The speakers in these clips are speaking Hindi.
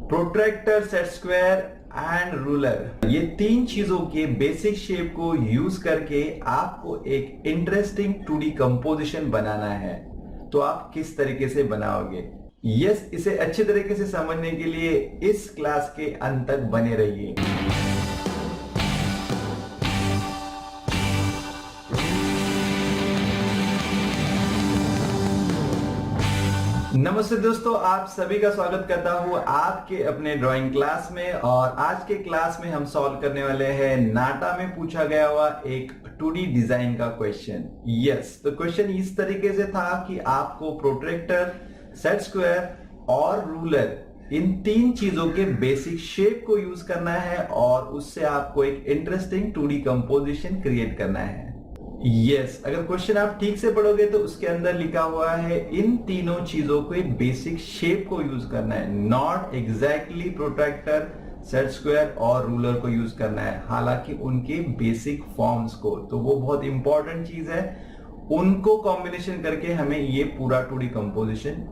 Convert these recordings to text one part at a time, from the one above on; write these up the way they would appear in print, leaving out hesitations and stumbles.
Protractor, set square and ruler, ये तीन चीजों के बेसिक शेप को यूज करके आपको एक इंटरेस्टिंग 2D कंपोजिशन बनाना है। तो आप किस तरीके से बनाओगे? यस, इसे अच्छे तरीके से समझने के लिए इस क्लास के अंत तक बने रहिए। नमस्ते दोस्तों, आप सभी का स्वागत करता हूं आपके अपने ड्राइंग क्लास में। और आज के क्लास में हम सॉल्व करने वाले हैं नाटा में पूछा गया हुआ एक 2D डिजाइन का क्वेश्चन। यस, तो क्वेश्चन इस तरीके से था कि आपको प्रोट्रैक्टर, सेट स्क्वायर और रूलर, इन तीन चीजों के बेसिक शेप को यूज करना है और उससे आपको एक इंटरेस्टिंग 2D कंपोजिशन क्रिएट करना है। यस, अगर क्वेश्चन आप ठीक से पढ़ोगे तो उसके अंदर लिखा हुआ है इन तीनों चीजों को एक बेसिक शेप को यूज करना है, not exactly protractor, set square और रूलर को यूज करना है, हालांकि उनके बेसिक फॉर्म्स को। तो वो बहुत इंपॉर्टेंट चीज है, उनको कॉम्बिनेशन करके हमें ये पूरा 2D कंपोजिशन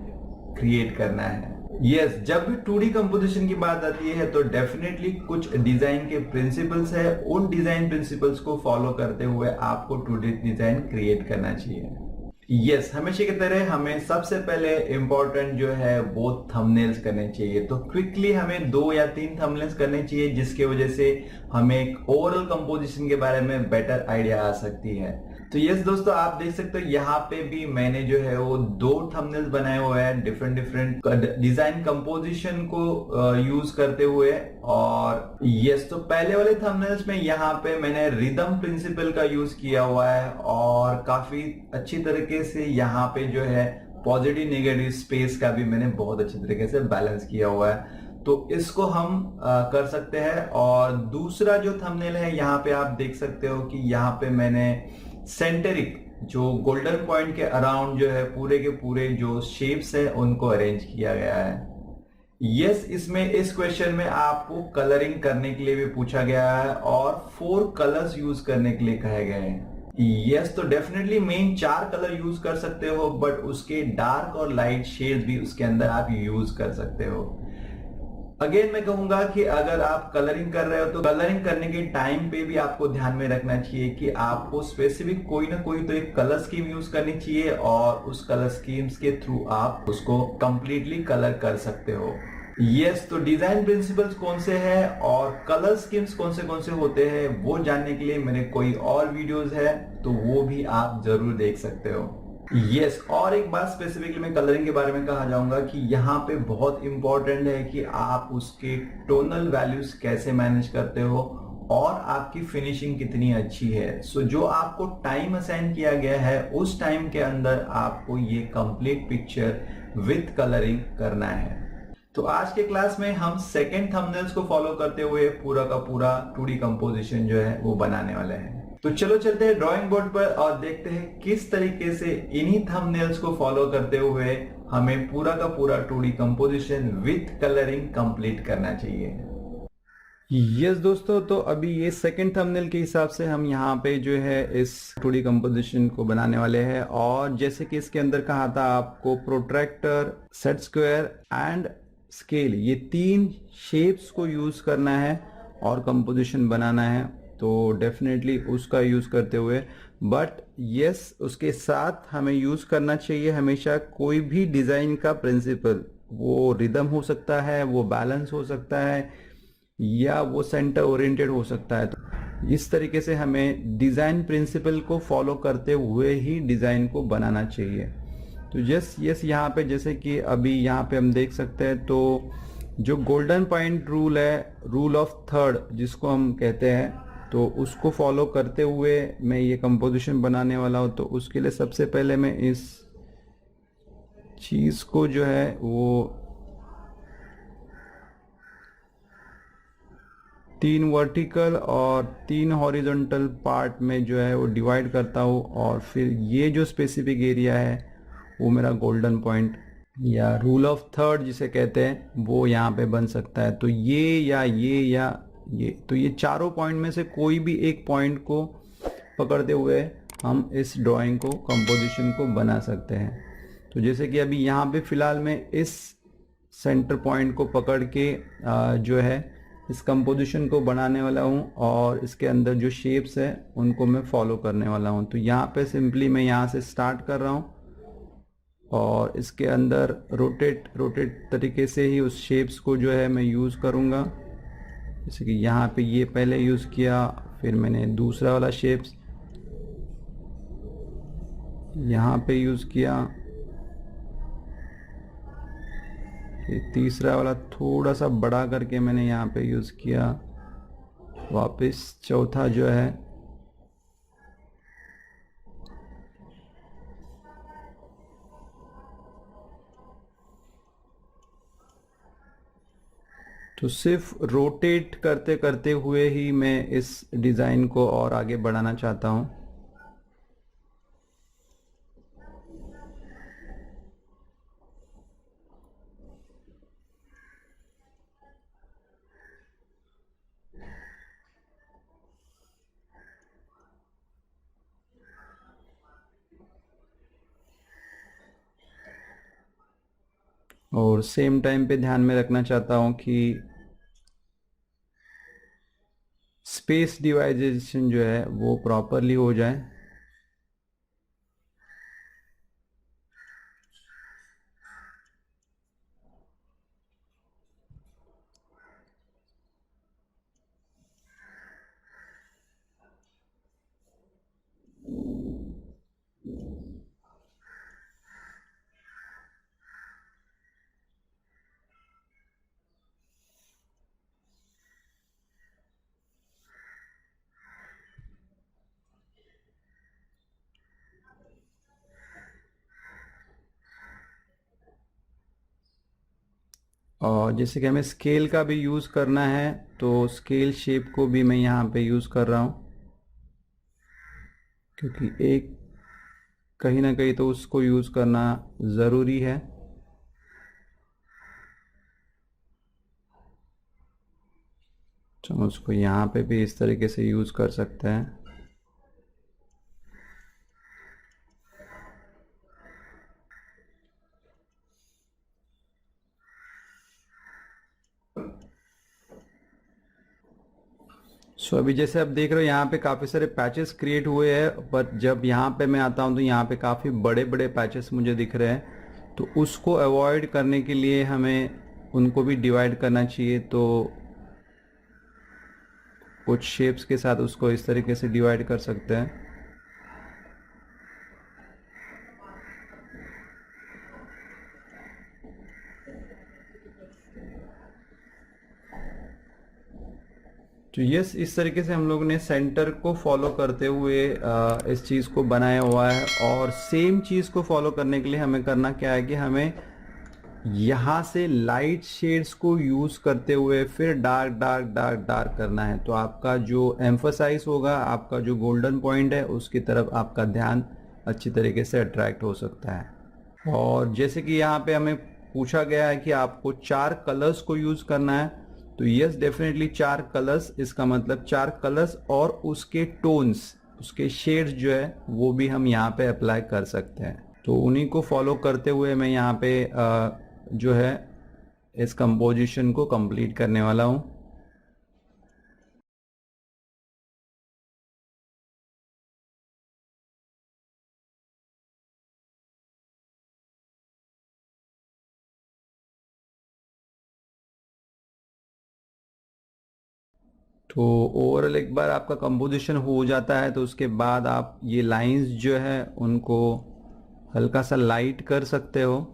क्रिएट करना है। यस, जब भी 2D कंपोजिशन की बात आती है तो डेफिनेटली कुछ डिजाइन के प्रिंसिपल्स है, उन डिजाइन प्रिंसिपल्स को फॉलो करते हुए आपको 2D डिजाइन क्रिएट करना चाहिए। यस, हमेशा की तरह हमें सबसे पहले इंपॉर्टेंट जो है वो थंबनेल्स करने चाहिए। तो क्विकली हमें 2 या 3 थंबनेल्स करने चाहिए, जिसकी वजह से हमें एक ओवरऑल कंपोजिशन के बारे में बेटर आइडिया आ सकती है। तो यस दोस्तों, आप देख सकते हो यहाँ पे भी मैंने जो है वो 2 थंबनेल्स बनाए हुए हैं डिफरेंट डिजाइन कंपोजिशन को यूज करते हुए। और यस, तो पहले वाले थंबनेल्स में यहाँ पे मैंने रिदम प्रिंसिपल का यूज किया हुआ है और काफी अच्छी तरीके से यहाँ पे जो है पॉजिटिव नेगेटिव स्पेस का भी मैंने बहुत अच्छी तरीके से बैलेंस किया हुआ है। तो इसको हम कर सकते हैं। और दूसरा जो थंबनेल है यहाँ पे आप देख सकते हो कि यहाँ पे मैंने सेंटरिक जो गोल्डन पॉइंट के अराउंड जो है पूरे के पूरे जो शेप्स है उनको अरेंज किया गया है। यस, इसमें इस क्वेश्चन में आपको कलरिंग करने के लिए भी पूछा गया है और 4 कलर्स यूज करने के लिए कहे गए हैं। यस, तो डेफिनेटली मेन 4 कलर यूज कर सकते हो, बट उसके डार्क और लाइट शेड्स भी उसके अंदर आप यूज कर सकते हो। अगेन मैं कहूंगा कि अगर आप कलरिंग कर रहे हो तो कलरिंग करने के टाइम पे भी आपको ध्यान में रखना चाहिए कि आपको स्पेसिफिक कोई ना कोई तो एक कलर स्कीम यूज करनी चाहिए और उस कलर स्कीम्स के थ्रू आप उसको कंप्लीटली कलर कर सकते हो। यस, तो डिजाइन प्रिंसिपल्स कौन से हैं और कलर स्कीम्स कौन से होते हैं वो जानने के लिए मेरे कोई और वीडियोस है तो वो भी आप जरूर देख सकते हो। यस, और एक बात स्पेसिफिकली मैं कलरिंग के बारे में कहा जाऊंगा कि यहाँ पे बहुत इंपॉर्टेंट है कि आप उसके टोनल वैल्यूज कैसे मैनेज करते हो और आपकी फिनिशिंग कितनी अच्छी है। सो जो आपको टाइम असाइन किया गया है उस टाइम के अंदर आपको ये कंप्लीट पिक्चर विद कलरिंग करना है। तो आज के क्लास में हम सेकेंड थंबनेल्स को फॉलो करते हुए पूरा का पूरा 2D कंपोजिशन जो है वो बनाने वाले हैं। तो चलो चलते हैं ड्राइंग बोर्ड पर और देखते हैं किस तरीके से इन्हीं थंबनेल्स को फॉलो करते हुए हमें पूरा का पूरा 2D composition with colouring complete करना चाहिए। यस दोस्तों, तो अभी ये सेकंड थंबनेल के हिसाब से हम यहाँ पे जो है इस 2D कंपोजिशन को बनाने वाले हैं। और जैसे कि इसके अंदर कहा था आपको protractor, set square and scale, ये 3 शेप्स को यूज करना है और कंपोजिशन बनाना है। तो डेफिनेटली उसका यूज करते हुए, बट यस, उसके साथ हमें यूज करना चाहिए हमेशा कोई भी डिजाइन का प्रिंसिपल। वो रिदम हो सकता है, वो बैलेंस हो सकता है या वो सेंटर ओरिएंटेड हो सकता है। तो इस तरीके से हमें डिजाइन प्रिंसिपल को फॉलो करते हुए ही डिजाइन को बनाना चाहिए। तो यस, यहाँ पे जैसे कि अभी यहाँ पे हम देख सकते हैं, तो जो गोल्डन पॉइंट रूल है, रूल ऑफ थर्ड जिसको हम कहते हैं, तो उसको फॉलो करते हुए मैं ये कंपोजिशन बनाने वाला हूँ। तो उसके लिए सबसे पहले मैं इस चीज को जो है वो 3 वर्टिकल और 3 हॉरिजॉन्टल पार्ट में जो है वो डिवाइड करता हूँ और फिर ये जो स्पेसिफिक एरिया है वो मेरा गोल्डन पॉइंट या रूल ऑफ थर्ड जिसे कहते हैं वो यहाँ पे बन सकता है। तो ये तो ये चारों पॉइंट में से कोई भी एक पॉइंट को पकड़ते हुए हम इस ड्राइंग को, कंपोजिशन को बना सकते हैं। तो जैसे कि अभी यहाँ पे फिलहाल मैं इस सेंटर पॉइंट को पकड़ के जो है इस कंपोजिशन को बनाने वाला हूँ और इसके अंदर जो शेप्स है उनको मैं फॉलो करने वाला हूँ। तो यहाँ पे सिंपली मैं यहाँ से स्टार्ट कर रहा हूँ और इसके अंदर रोटेट तरीके से ही उस शेप्स को जो है मैं यूज़ करूँगा। जैसे कि यहाँ पे ये पहले यूज़ किया, फिर मैंने दूसरा वाला शेप्स यहाँ पे यूज़ किया, ये तीसरा वाला थोड़ा सा बड़ा करके मैंने यहाँ पे यूज़ किया, वापस चौथा जो है तो सिर्फ रोटेट करते करते हुए ही मैं इस डिज़ाइन को और आगे बढ़ाना चाहता हूँ। और सेम टाइम पे ध्यान में रखना चाहता हूँ कि स्पेस डिवाइजेशन जो है वो प्रॉपरली हो जाए। और जैसे कि हमें स्केल का भी यूज़ करना है तो स्केल शेप को भी मैं यहाँ पे यूज़ कर रहा हूँ, क्योंकि एक कहीं ना कहीं तो उसको यूज़ करना ज़रूरी है। तो हम उसको यहाँ पे भी इस तरीके से यूज़ कर सकते हैं। सो अभी जैसे आप देख रहे हो यहाँ पे काफ़ी सारे पैचेस क्रिएट हुए हैं, पर जब यहाँ पे मैं आता हूँ तो यहाँ पे काफ़ी बड़े बड़े पैचेस मुझे दिख रहे हैं। तो उसको अवॉइड करने के लिए हमें उनको भी डिवाइड करना चाहिए। तो कुछ शेप्स के साथ उसको इस तरीके से डिवाइड कर सकते हैं। तो यस, इस तरीके से हम लोग ने सेंटर को फॉलो करते हुए इस चीज़ को बनाया हुआ है। और सेम चीज़ को फॉलो करने के लिए हमें करना क्या है कि हमें यहाँ से लाइट शेड्स को यूज़ करते हुए फिर डार्क डार्क डार्क डार्क करना है। तो आपका जो एम्फसाइज होगा, आपका जो गोल्डन पॉइंट है, उसकी तरफ आपका ध्यान अच्छी तरीके से अट्रैक्ट हो सकता है। और जैसे कि यहाँ पे हमें पूछा गया है कि आपको 4 कलर्स को यूज़ करना है, तो यस डेफिनेटली 4 कलर्स, इसका मतलब 4 कलर्स और उसके टोन्स, उसके शेड्स जो है वो भी हम यहाँ पे अप्लाई कर सकते हैं। तो उन्हीं को फॉलो करते हुए मैं यहाँ पे जो है इस कंपोजिशन को कंप्लीट करने वाला हूँ। तो ओवरऑल एक बार आपका कंपोजिशन हो जाता है तो उसके बाद आप ये लाइंस जो है उनको हल्का सा लाइट कर सकते हो।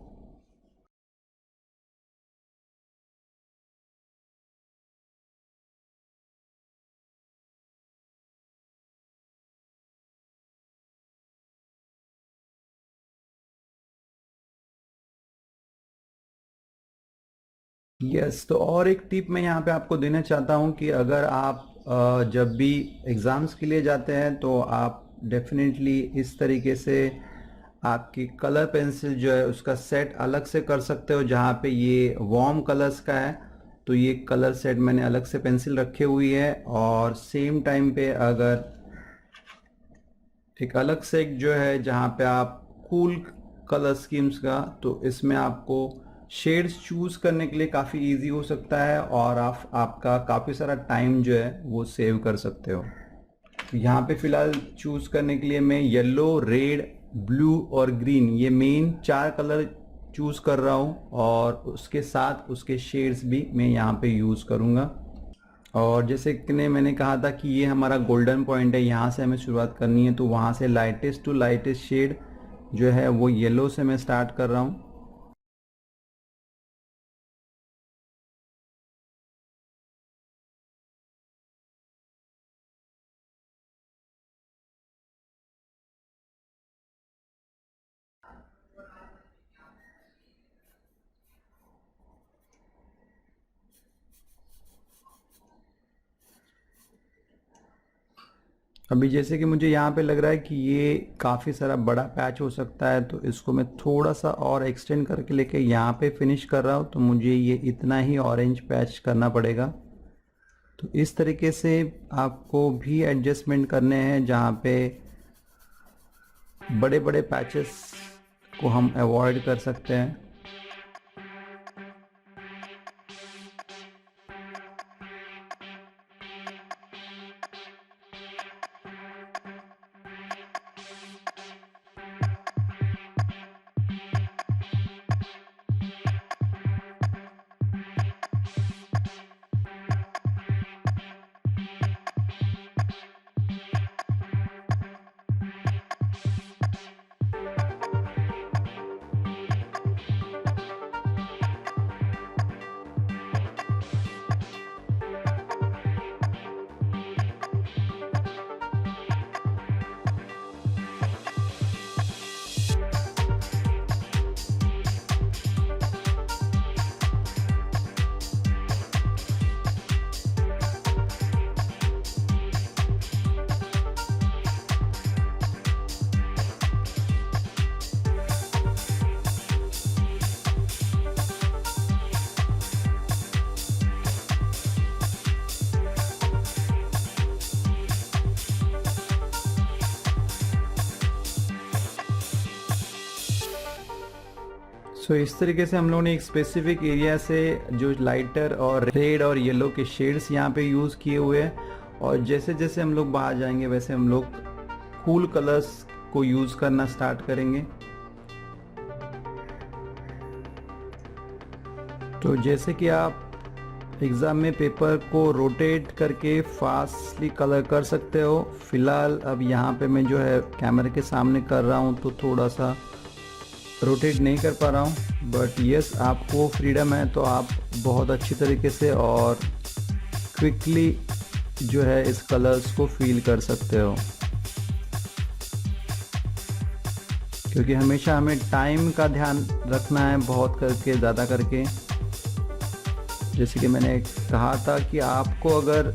यस, तो और एक टिप मैं यहाँ पे आपको देना चाहता हूँ कि अगर आप जब भी एग्ज़ाम्स के लिए जाते हैं तो आप डेफिनेटली इस तरीके से आपकी कलर पेंसिल जो है उसका सेट अलग से कर सकते हो। जहाँ पे ये वार्म कलर्स का है तो ये कलर सेट मैंने अलग से पेंसिल रखी हुई है, और सेम टाइम पे अगर एक अलग से एक जो है जहाँ पे आप कूल कलर स्कीम्स का, तो इसमें आपको शेड्स चूज़ करने के लिए काफ़ी इजी हो सकता है और आपका काफ़ी सारा टाइम जो है वो सेव कर सकते हो। यहाँ पे फ़िलहाल चूज़ करने के लिए मैं येलो, रेड, ब्लू और ग्रीन, ये मेन 4 कलर चूज़ कर रहा हूँ और उसके साथ उसके शेड्स भी मैं यहाँ पे यूज़ करूँगा। और जैसे कि मैंने कहा था कि ये हमारा गोल्डन पॉइंट है, यहाँ से हमें शुरुआत करनी है, तो वहाँ से लाइटेस्ट टू लाइटेस्ट शेड जो है वो येलो से मैं स्टार्ट कर रहा हूँ। अभी जैसे कि मुझे यहाँ पे लग रहा है कि ये काफ़ी सारा बड़ा पैच हो सकता है, तो इसको मैं थोड़ा सा और एक्सटेंड करके लेके यहाँ पे फिनिश कर रहा हूँ, तो मुझे ये इतना ही ऑरेंज पैच करना पड़ेगा। तो इस तरीके से आपको भी एडजस्टमेंट करने हैं जहाँ पे बड़े बड़े पैचेस को हम अवॉइड कर सकते हैं। सो इस तरीके से हम लोगों ने एक स्पेसिफिक एरिया से जो लाइटर और रेड और येलो के शेड्स यहाँ पे यूज़ किए हुए हैं, और जैसे जैसे हम लोग बाहर जाएंगे वैसे हम लोग कूल कलर्स को यूज़ करना स्टार्ट करेंगे। तो जैसे कि आप एग्ज़ाम में पेपर को रोटेट करके फास्टली कलर कर सकते हो। फिलहाल अब यहाँ पे मैं जो है कैमरे के सामने कर रहा हूँ तो थोड़ा सा रोटेट नहीं कर पा रहा हूँ, बट यस आपको फ्रीडम है तो आप बहुत अच्छी तरीके से और क्विकली जो है इस कलर्स को फील कर सकते हो, क्योंकि हमेशा हमें टाइम का ध्यान रखना है बहुत करके, ज़्यादा करके। जैसे कि मैंने कहा था कि आपको अगर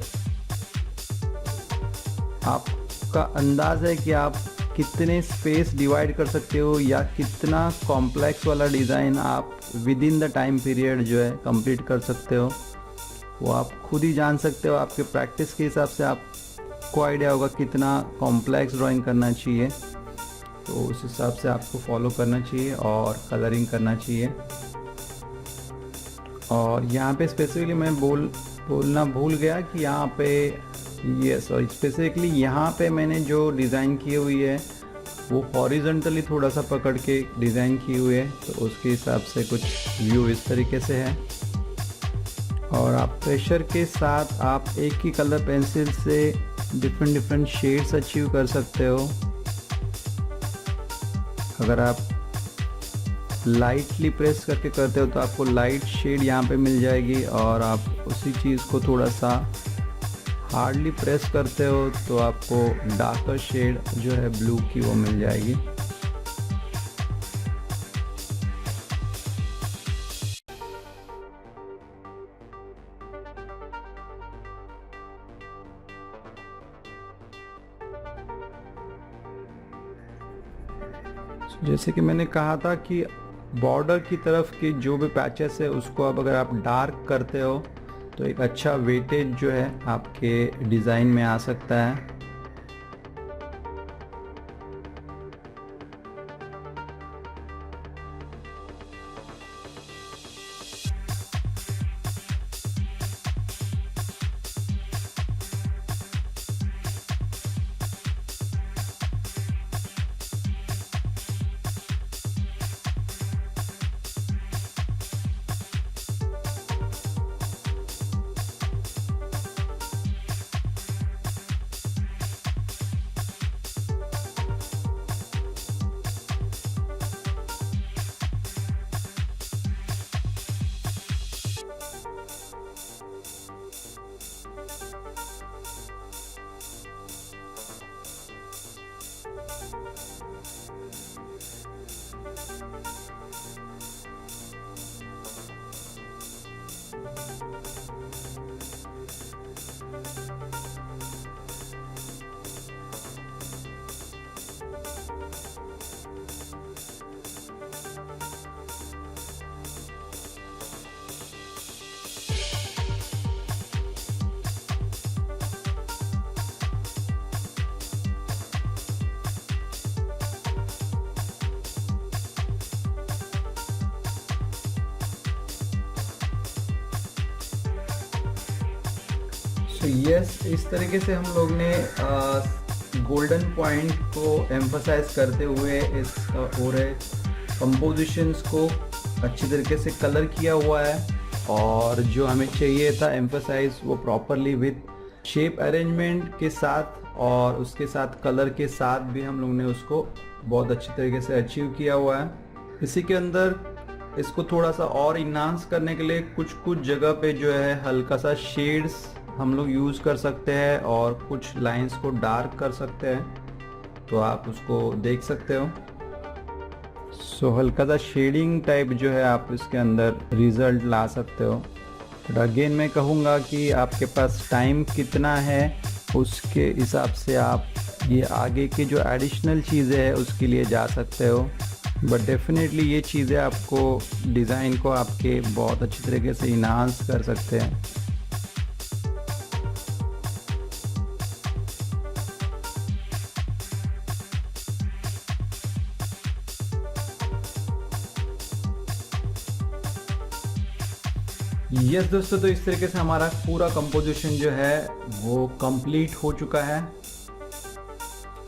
आपका अंदाज़ है कि आप कितने स्पेस डिवाइड कर सकते हो या कितना कॉम्प्लेक्स वाला डिज़ाइन आप with in the time period जो है कंप्लीट कर सकते हो, वो आप खुद ही जान सकते हो। आपके प्रैक्टिस के हिसाब से आपको आइडिया होगा कितना कॉम्प्लेक्स ड्राइंग करना चाहिए, तो उस हिसाब से आपको फॉलो करना चाहिए और कलरिंग करना चाहिए। और यहाँ पे स्पेसिफिकली मैं बोलना भूल गया कि यहाँ पे यस, और स्पेसिफिकली यहाँ पे मैंने जो डिज़ाइन की हुई है वो हॉरिजॉन्टली थोड़ा सा पकड़ के डिज़ाइन की हुई है, तो उसके हिसाब से कुछ व्यू इस तरीके से है। और आप प्रेशर के साथ आप एक ही कलर पेंसिल से डिफरेंट शेड्स अचीव कर सकते हो। अगर आप लाइटली प्रेस करके करते हो तो आपको लाइट शेड यहाँ पे मिल जाएगी, और आप उसी चीज़ को थोड़ा सा हार्डली प्रेस करते हो तो आपको डार्कर शेड जो है ब्लू की वो मिल जाएगी। जैसे कि मैंने कहा था कि बॉर्डर की तरफ के जो भी पैचेस है उसको अब अगर आप डार्क करते हो तो एक अच्छा वेटेज जो है आपके डिज़ाइन में आ सकता है। सो यस, इस तरीके से हम लोग ने गोल्डन पॉइंट को एम्फसाइज करते हुए इस पूरे कंपोजिशंस को अच्छी तरीके से कलर किया हुआ है, और जो हमें चाहिए था एम्फसाइज वो प्रॉपरली विथ शेप अरेंजमेंट के साथ और उसके साथ कलर के साथ भी हम लोग ने उसको बहुत अच्छी तरीके से अचीव किया हुआ है। इसी के अंदर इसको थोड़ा सा और इन्हांस करने के लिए कुछ कुछ जगह पे जो है हल्का सा शेड्स हम लोग यूज़ कर सकते हैं और कुछ लाइंस को डार्क कर सकते हैं, तो आप उसको देख सकते हो। सो हल्का सा शेडिंग टाइप जो है आप इसके अंदर रिजल्ट ला सकते हो। बट अगेन मैं कहूँगा कि आपके पास टाइम कितना है उसके हिसाब से आप ये आगे की जो एडिशनल चीज़ें हैं उसके लिए जा सकते हो। बट डेफिनेटली ये चीज़ें आपको डिज़ाइन को आपके बहुत अच्छी तरीके से इन्हांस कर सकते हैं। यस दोस्तों, तो इस तरीके से हमारा पूरा कंपोजिशन जो है वो कंप्लीट हो चुका है।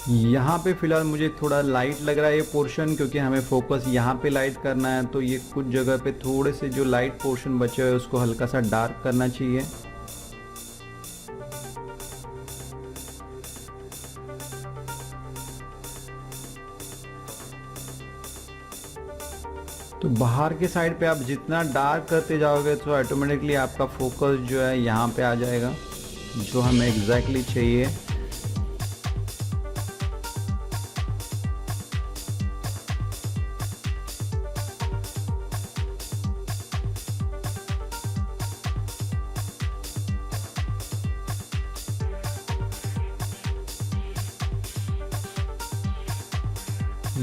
यहाँ पे फिलहाल मुझे थोड़ा लाइट लग रहा है ये पोर्शन, क्योंकि हमें फोकस यहाँ पे लाइट करना है, तो ये कुछ जगह पे थोड़े से जो लाइट पोर्शन बचे हुए उसको हल्का सा डार्क करना चाहिए। तो बाहर के साइड पे आप जितना डार्क करते जाओगे तो ऑटोमेटिकली आपका फोकस जो है यहाँ पे आ जाएगा, जो हमें एग्जैक्टली चाहिए।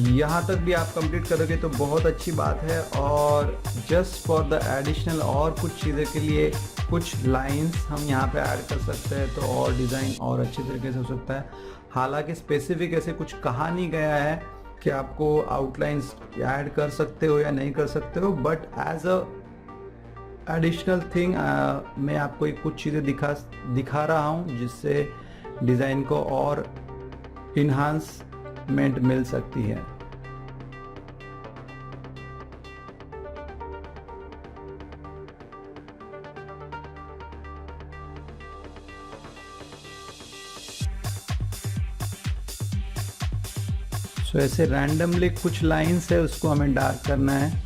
यहाँ तक भी आप कंप्लीट करोगे तो बहुत अच्छी बात है। और जस्ट फॉर द एडिशनल और कुछ चीज़ें के लिए कुछ लाइंस हम यहाँ पे ऐड कर सकते हैं, तो और डिज़ाइन और अच्छे तरीके से हो सकता है। हालांकि स्पेसिफिक ऐसे कुछ कहा नहीं गया है कि आपको आउटलाइंस ऐड कर सकते हो या नहीं कर सकते हो, but as a additional thing मैं आपको एक कुछ चीज़ें दिखा रहा हूँ जिससे डिज़ाइन को और इन्हांसमेंट मिल सकती है। सो ऐसे रैंडमली कुछ लाइंस है उसको हमें डार्क करना है।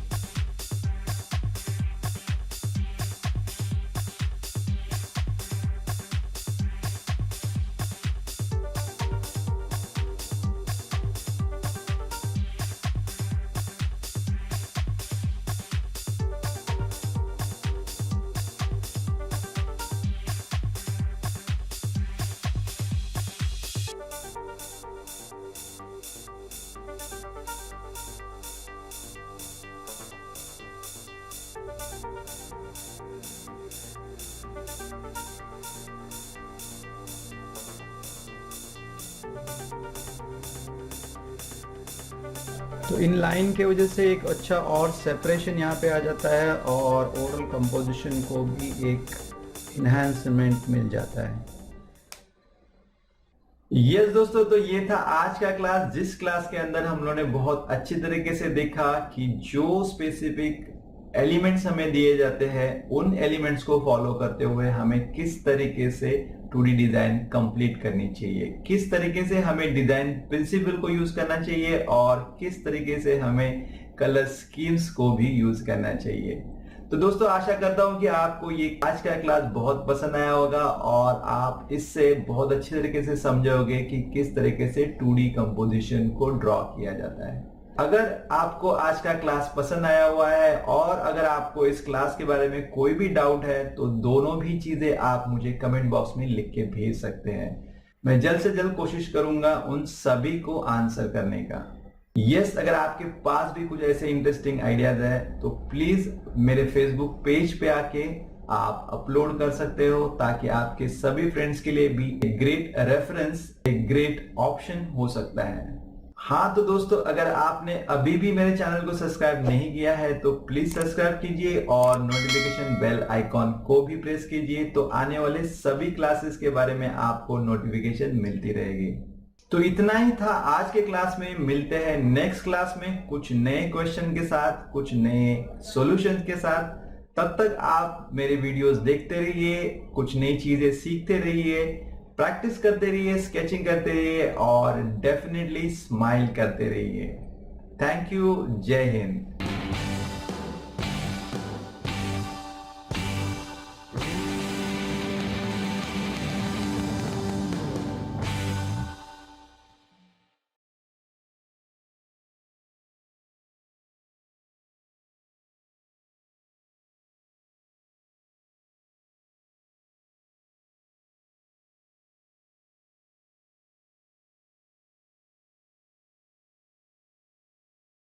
तो इन लाइन के वजह से एक अच्छा और सेपरेशन यहाँ पे आ जाता है और ओवरऑल कंपोजिशन को भी एक इन्हांसमेंट मिल जाता है। यस दोस्तों, तो ये था आज का क्लास, जिस क्लास के अंदर हम लोगों ने बहुत अच्छी तरीके से देखा कि जो स्पेसिफिक एलिमेंट्स हमें दिए जाते हैं उन एलिमेंट्स को फॉलो करते हुए हमें किस तरीके से 2D डिजाइन कंप्लीट करनी चाहिए, किस तरीके से हमें डिजाइन प्रिंसिपल को यूज करना चाहिए और किस तरीके से हमें कलर स्कीम्स को भी यूज करना चाहिए। तो दोस्तों आशा करता हूं कि आपको ये आज का क्लास बहुत पसंद आया होगा और आप इससे बहुत अच्छे तरीके से समझोगे कि किस तरीके से 2D कंपोजिशन को ड्रॉ किया जाता है। अगर आपको आज का क्लास पसंद आया हुआ है और अगर आपको इस क्लास के बारे में कोई भी डाउट है तो दोनों भी चीजें आप मुझे कमेंट बॉक्स में लिख के भेज सकते हैं। मैं जल्द से जल्द कोशिश करूंगा उन सभी को आंसर करने का। यस, अगर आपके पास भी कुछ ऐसे इंटरेस्टिंग आइडियाज है तो प्लीज मेरे फेसबुक पेज पे आके आप अपलोड कर सकते हो ताकि आपके सभी फ्रेंड्स के लिए भी एक ग्रेट रेफरेंस, एक ग्रेट ऑप्शन हो सकता है। हाँ तो दोस्तों, अगर आपने अभी भी मेरे चैनल को सब्सक्राइब नहीं किया है तो प्लीज सब्सक्राइब कीजिए और नोटिफिकेशन बेल आइकॉन को भी प्रेस कीजिए, तो आने वाले सभी क्लासेस के बारे में आपको नोटिफिकेशन मिलती रहेगी। तो इतना ही था आज के क्लास में। मिलते हैं नेक्स्ट क्लास में कुछ नए क्वेश्चन के साथ, कुछ नए सॉल्यूशन के साथ। तब तक आप मेरे वीडियोस देखते रहिए, कुछ नई चीजें सीखते रहिए, प्रैक्टिस करते रहिए, स्केचिंग करते रहिए और डेफिनेटली स्माइल करते रहिए। Thank you. जय हिंद।